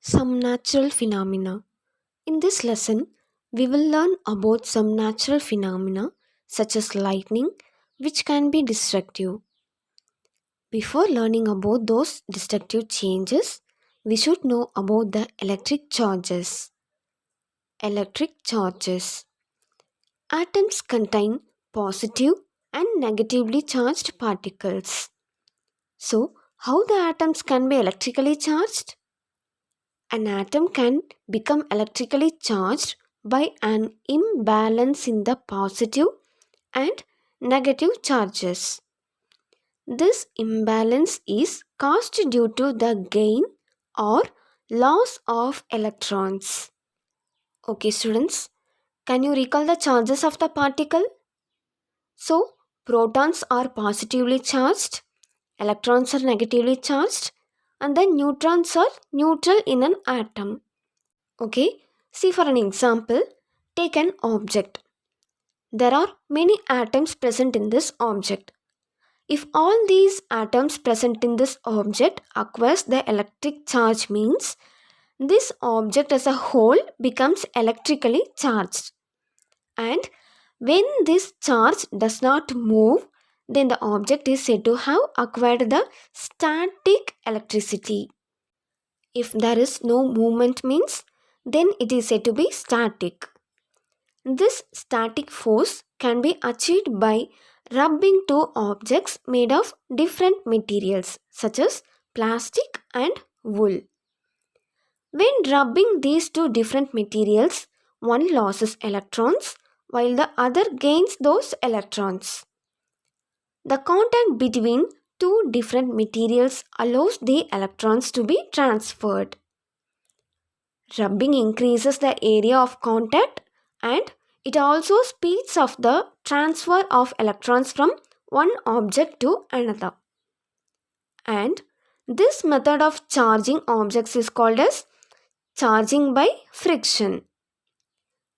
Some natural phenomena. In this lesson, we will learn about some natural phenomena such as lightning, which can be destructive. Before learning about those destructive changes, we should know about the electric charges. Electric charges. Atoms contain positive and negatively charged particles. So, how the atoms can be electrically charged? An atom can become electrically charged by an imbalance in the positive and negative charges. This imbalance is caused due to the gain or loss of electrons. Okay, students, can you recall the charges of the particle? So, protons are positively charged, electrons are negatively charged, and then neutrons are neutral in an atom. Okay, see for an example, take an object. There are many atoms present in this object. If all these atoms present in this object acquires the electric charge means this object as a whole becomes electrically charged. And when this charge does not move, then the object is said to have acquired the static electricity. If there is no movement means then it is said to be static. This static force can be achieved by rubbing two objects made of different materials such as plastic and wool. When rubbing these two different materials, one loses electrons while the other gains those electrons. The contact between two different materials allows the electrons to be transferred. Rubbing increases the area of contact and it also speeds up the transfer of electrons from one object to another. And this method of charging objects is called as charging by friction.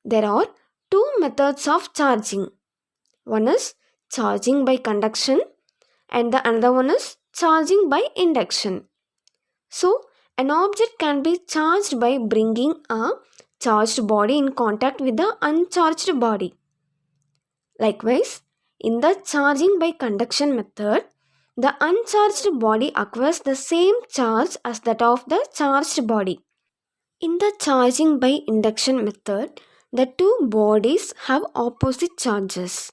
There are two methods of charging. One is charging by conduction and the another one is charging by induction. So, an object can be charged by bringing a charged body in contact with the uncharged body. Likewise, in the charging by conduction method, the uncharged body acquires the same charge as that of the charged body. In the charging by induction method, the two bodies have opposite charges.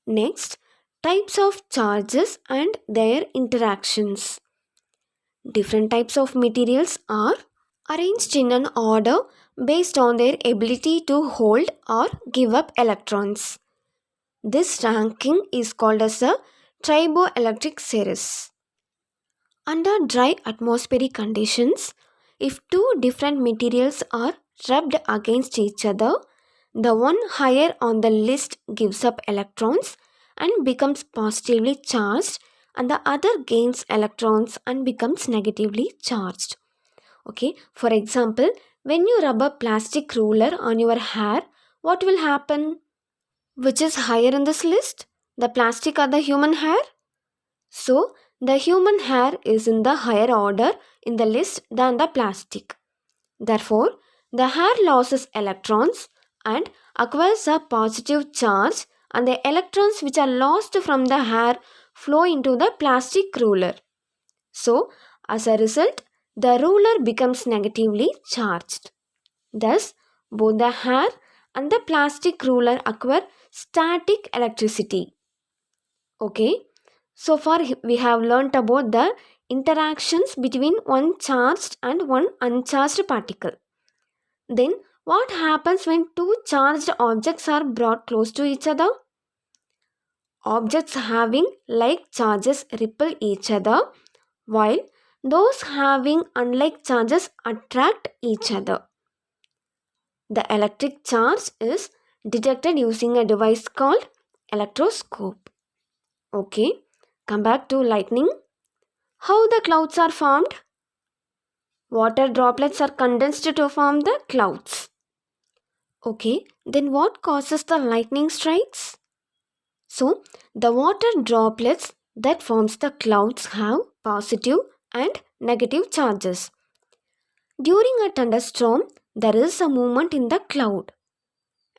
Next, types of charges and their interactions. Different types of materials are arranged in an order based on their ability to hold or give up electrons. This ranking is called as a triboelectric series. Under dry atmospheric conditions, if two different materials are rubbed against each other, the one higher on the list gives up electrons and becomes positively charged, and the other gains electrons and becomes negatively charged. Okay, for example, when you rub a plastic ruler on your hair, what will happen? Which is higher in this list? The plastic or the human hair? So, the human hair is in the higher order in the list than the plastic. Therefore, the hair loses electrons and acquires a positive charge, and the electrons which are lost from the hair flow into the plastic ruler. So, as a result, the ruler becomes negatively charged. Thus, both the hair and the plastic ruler acquire static electricity. Okay, so far we have learnt about the interactions between one charged and one uncharged particle. Then, what happens when two charged objects are brought close to each other? Objects having like charges repel each other, while those having unlike charges attract each other. The electric charge is detected using a device called electroscope. Okay, come back to lightning. How the clouds are formed? Water droplets are condensed to form the clouds. Okay, then what causes the lightning strikes? So, the water droplets that forms the clouds have positive and negative charges. During a thunderstorm, there is a movement in the cloud,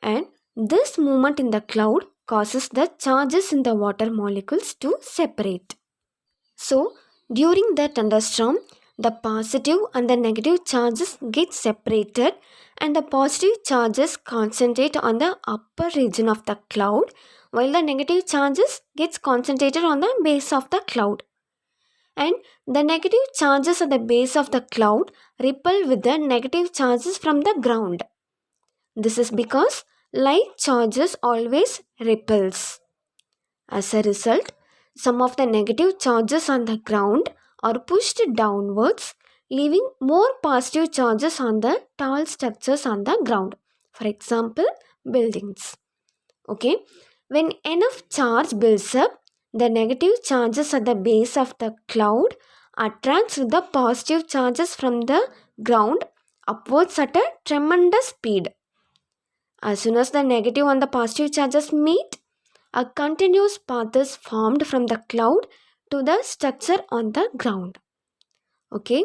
and this movement in the cloud causes the charges in the water molecules to separate. So, during the thunderstorm, the positive and the negative charges get separated, and the positive charges concentrate on the upper region of the cloud, while the negative charges gets concentrated on the base of the cloud. And the negative charges at the base of the cloud repel with the negative charges from the ground. This is because light charges always repels. As a result, some of the negative charges on the ground are pushed downwards, leaving more positive charges on the tall structures on the ground. For example, buildings. Okay, when enough charge builds up, the negative charges at the base of the cloud attracts the positive charges from the ground upwards at a tremendous speed. As soon as the negative and the positive charges meet, a continuous path is formed from the cloud to the structure on the ground. Okay,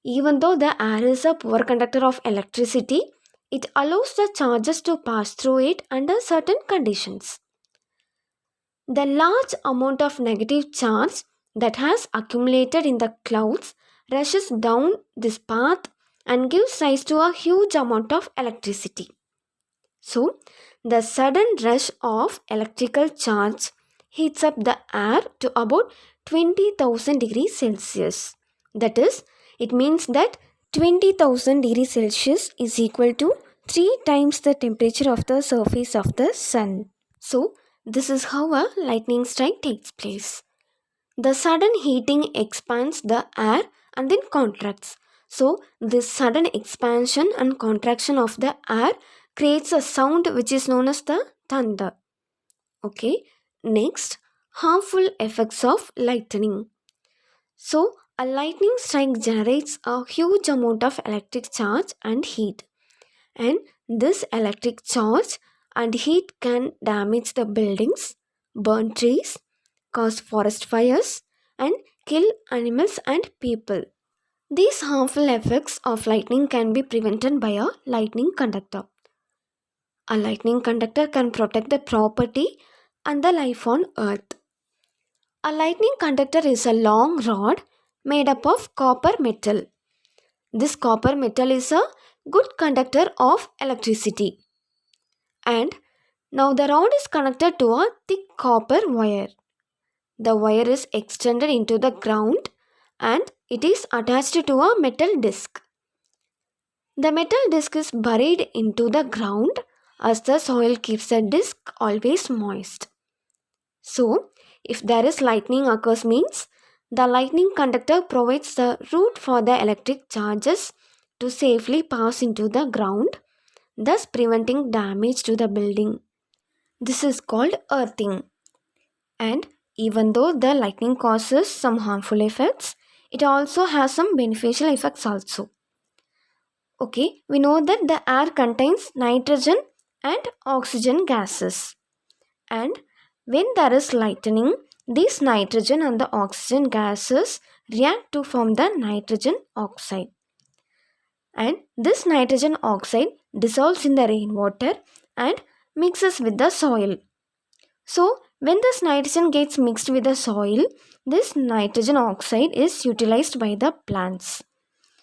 even though the air is a poor conductor of electricity, it allows the charges to pass through it under certain conditions. The large amount of negative charge that has accumulated in the clouds rushes down this path and gives rise to a huge amount of electricity. So, the sudden rush of electrical charge heats up the air to about 20,000 degrees Celsius. That is, it means that 20,000 degrees Celsius is equal to 3 times the temperature of the surface of the sun. So, this is how a lightning strike takes place. The sudden heating expands the air and then contracts. So, this sudden expansion and contraction of the air creates a sound which is known as the thunder. Okay, next, harmful effects of lightning. So, a lightning strike generates a huge amount of electric charge and heat, and this electric charge and heat can damage the buildings, burn trees, cause forest fires, and kill animals and people. These harmful effects of lightning can be prevented by a lightning conductor. A lightning conductor can protect the property and the life on earth. A lightning conductor is a long rod made up of copper metal. This copper metal is a good conductor of electricity. And now the rod is connected to a thick copper wire. The wire is extended into the ground and it is attached to a metal disc. The metal disc is buried into the ground as the soil keeps the disc always moist. So, if there is lightning occurs means the lightning conductor provides the route for the electric charges to safely pass into the ground, thus preventing damage to the building. This is called earthing. And even though the lightning causes some harmful effects, it also has some beneficial effects also. Okay, we know that the air contains nitrogen and oxygen gases. And when there is lightning, these nitrogen and the oxygen gases react to form the nitrogen oxide. And this nitrogen oxide dissolves in the rainwater and mixes with the soil. So, when this nitrogen gets mixed with the soil, this nitrogen oxide is utilized by the plants.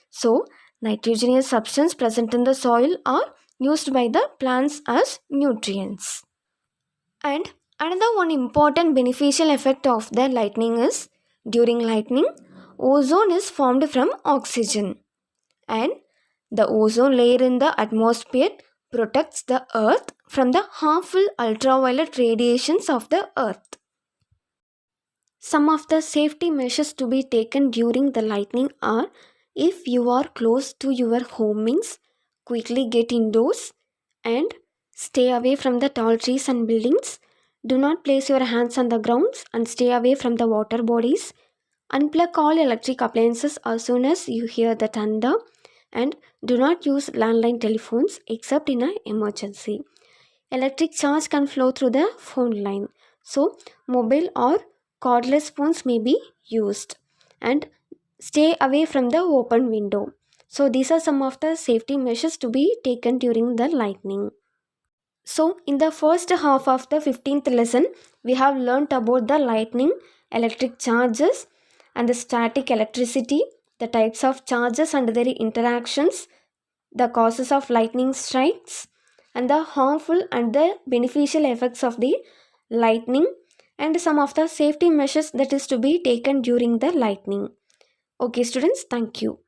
So, nitrogenous substance present in the soil are used by the plants as nutrients. And another one important beneficial effect of the lightning is during lightning, ozone is formed from oxygen, and the ozone layer in the atmosphere protects the earth from the harmful ultraviolet radiations of the earth. Some of the safety measures to be taken during the lightning are: if you are close to your home means quickly get indoors and stay away from the tall trees and buildings. Do not place your hands on the grounds and stay away from the water bodies. Unplug all electric appliances as soon as you hear the thunder, and do not use landline telephones except in an emergency. Electric charge can flow through the phone line, so mobile or cordless phones may be used. And stay away from the open window. So these are some of the safety measures to be taken during the lightning. So in the first half of the 15th lesson, we have learnt about the lightning, electric charges, and the static electricity, the types of charges and their interactions, the causes of lightning strikes, and the harmful and the beneficial effects of the lightning, and some of the safety measures that is to be taken during the lightning. Okay, students, thank you.